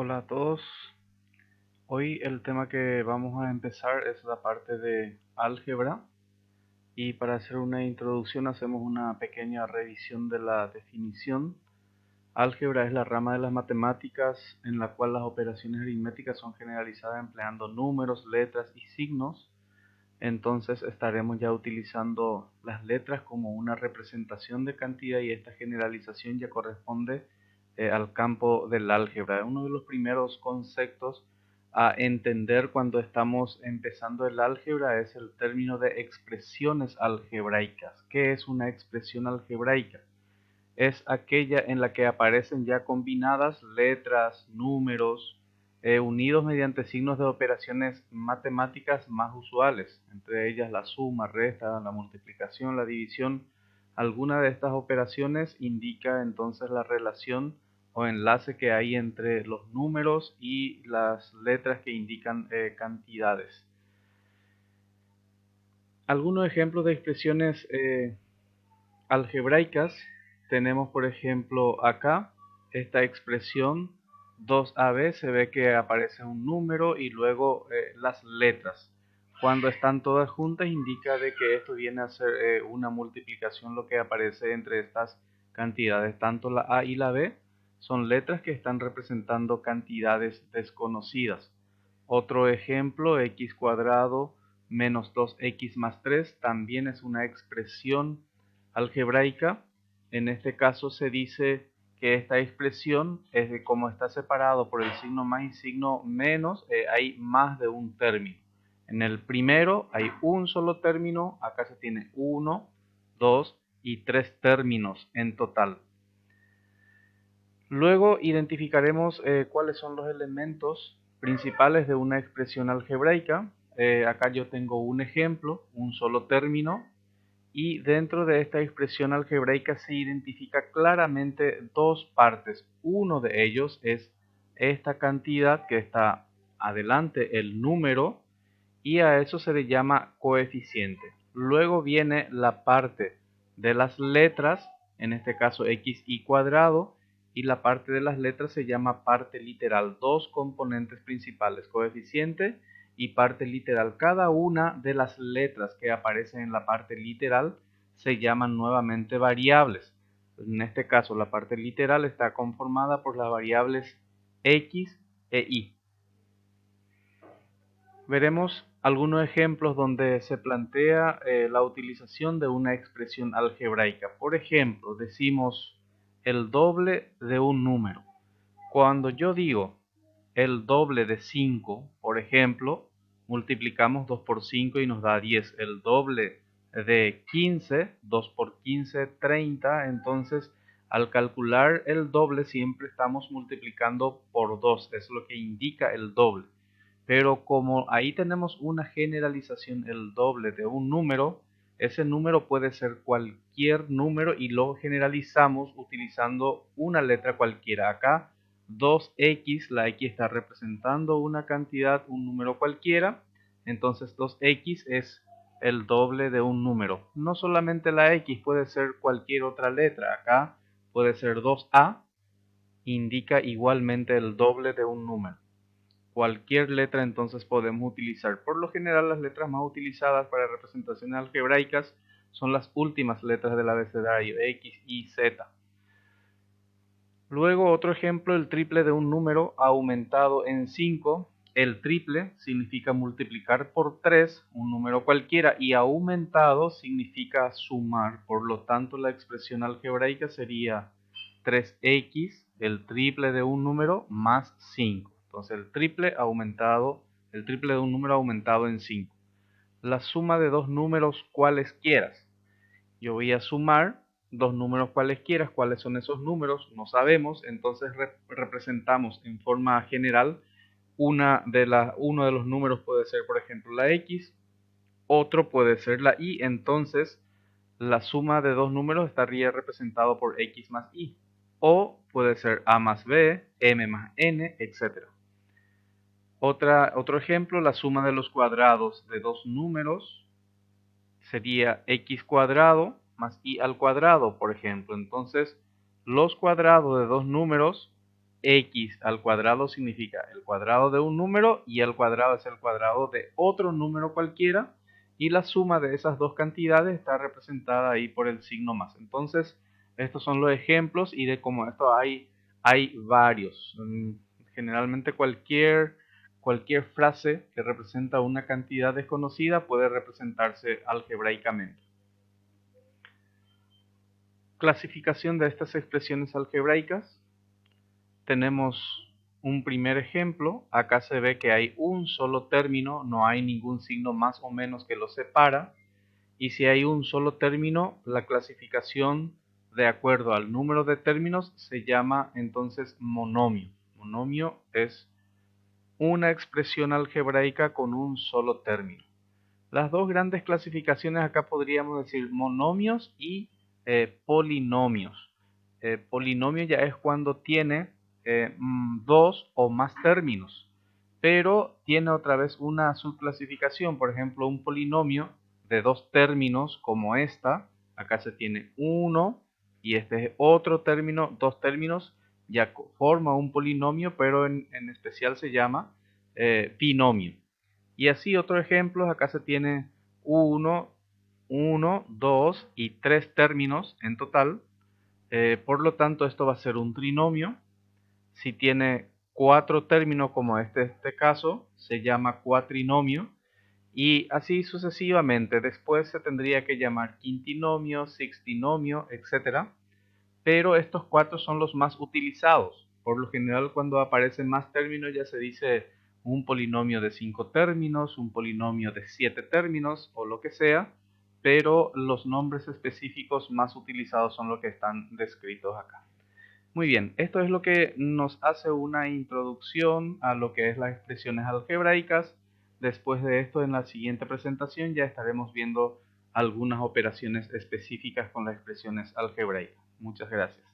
Hola a todos. Hoy el tema que vamos a empezar es la parte de álgebra y para hacer una introducción hacemos una pequeña revisión de la definición. Álgebra es la rama de las matemáticas en la cual las operaciones aritméticas son generalizadas empleando números, letras y signos. Entonces estaremos ya utilizando las letras como una representación de cantidad y esta generalización ya corresponde al campo del álgebra. Uno de los primeros conceptos a entender cuando estamos empezando el álgebra es el término de expresiones algebraicas. ¿Qué es una expresión algebraica? Es aquella en la que aparecen ya combinadas letras, números, unidos mediante signos de operaciones matemáticas más usuales, entre ellas la suma, resta, la multiplicación, la división. Alguna de estas operaciones indica entonces la relación o enlace que hay entre los números y las letras que indican cantidades. Algunos ejemplos de expresiones algebraicas tenemos, por ejemplo, acá esta expresión 2AB, se ve que aparece un número y luego las letras. Cuando están todas juntas indica de que esto viene a ser una multiplicación, lo que aparece entre estas cantidades. Tanto la A y la B son letras que están representando cantidades desconocidas. Otro ejemplo, x cuadrado menos 2x más 3, también es una expresión algebraica. En este caso se dice que esta expresión es de como está separado por el signo más y signo menos, hay más de un término. En el primero hay un solo término, acá se tiene uno, dos y tres términos en total. Luego identificaremos cuáles son los elementos principales de una expresión algebraica. Acá yo tengo un ejemplo, un solo término, y dentro de esta expresión algebraica se identifica claramente dos partes. Uno de ellos es esta cantidad que está adelante, el número, y a eso se le llama coeficiente. Luego viene la parte de las letras, en este caso x y cuadrado, y la parte de las letras se llama parte literal. Dos componentes principales, coeficiente y parte literal. Cada una de las letras que aparecen en la parte literal se llaman nuevamente variables. En este caso, la parte literal está conformada por las variables x e y. Veremos algunos ejemplos donde se plantea la utilización de una expresión algebraica. Por ejemplo, decimos el doble de un número. Cuando yo digo el doble de 5, por ejemplo, multiplicamos 2 por 5 y nos da 10. El doble de 15, 2 por 15, 30. Entonces, al calcular el doble siempre estamos multiplicando por 2. Es lo que indica el doble. Pero como ahí tenemos una generalización, el doble de un número, ese número puede ser cualquier número y lo generalizamos utilizando una letra cualquiera. Acá 2x, la x está representando una cantidad, un número cualquiera, entonces 2x es el doble de un número. No solamente la x, puede ser cualquier otra letra. Acá puede ser 2a, indica igualmente el doble de un número. Cualquier letra entonces podemos utilizar. Por lo general las letras más utilizadas para representaciones algebraicas son las últimas letras del abecedario, X, Y, Z. Luego otro ejemplo, el triple de un número aumentado en 5. El triple significa multiplicar por 3 un número cualquiera y aumentado significa sumar. Por lo tanto la expresión algebraica sería 3x, el triple de un número, más 5. Entonces el triple de un número aumentado en 5. La suma de dos números cualesquiera. Yo voy a sumar dos números cualesquiera. ¿Cuáles son esos números? No sabemos, entonces representamos en forma general uno de los números puede ser, por ejemplo, la x, otro puede ser la y, entonces la suma de dos números estaría representado por x más y. O puede ser a más b, m más n, etc. Otro ejemplo, la suma de los cuadrados de dos números sería x cuadrado más y al cuadrado, por ejemplo. Entonces, los cuadrados de dos números X al cuadrado significa el cuadrado de un número y el cuadrado es el cuadrado de otro número cualquiera, y la suma de esas dos cantidades está representada ahí por el signo más. Entonces, estos son los ejemplos, y de como esto hay varios. Generalmente cualquier frase que representa una cantidad desconocida puede representarse algebraicamente. Clasificación de estas expresiones algebraicas. Tenemos un primer ejemplo. Acá se ve que hay un solo término, no hay ningún signo más o menos que lo separa. Y si hay un solo término, la clasificación de acuerdo al número de términos se llama entonces monomio. Monomio es una expresión algebraica con un solo término. Las dos grandes clasificaciones acá podríamos decir monomios y polinomios. Polinomio ya es cuando tiene dos o más términos, pero tiene otra vez una subclasificación. Por ejemplo, un polinomio de dos términos como esta, acá se tiene uno y este es otro término, dos términos, ya forma un polinomio, pero en especial se llama binomio. Y así otro ejemplo, acá se tiene 1, 2 y 3 términos en total. Por lo tanto, esto va a ser un trinomio. Si tiene 4 términos, como este caso, se llama cuatrinomio. Y así sucesivamente. Después se tendría que llamar quintinomio, sextinomio, etc. Pero estos cuatro son los más utilizados. Por lo general, cuando aparecen más términos ya se dice un polinomio de 5 términos, un polinomio de 7 términos o lo que sea, pero los nombres específicos más utilizados son los que están descritos acá. Muy bien, esto es lo que nos hace una introducción a lo que es las expresiones algebraicas. Después de esto, en la siguiente presentación ya estaremos viendo algunas operaciones específicas con las expresiones algebraicas. Muchas gracias.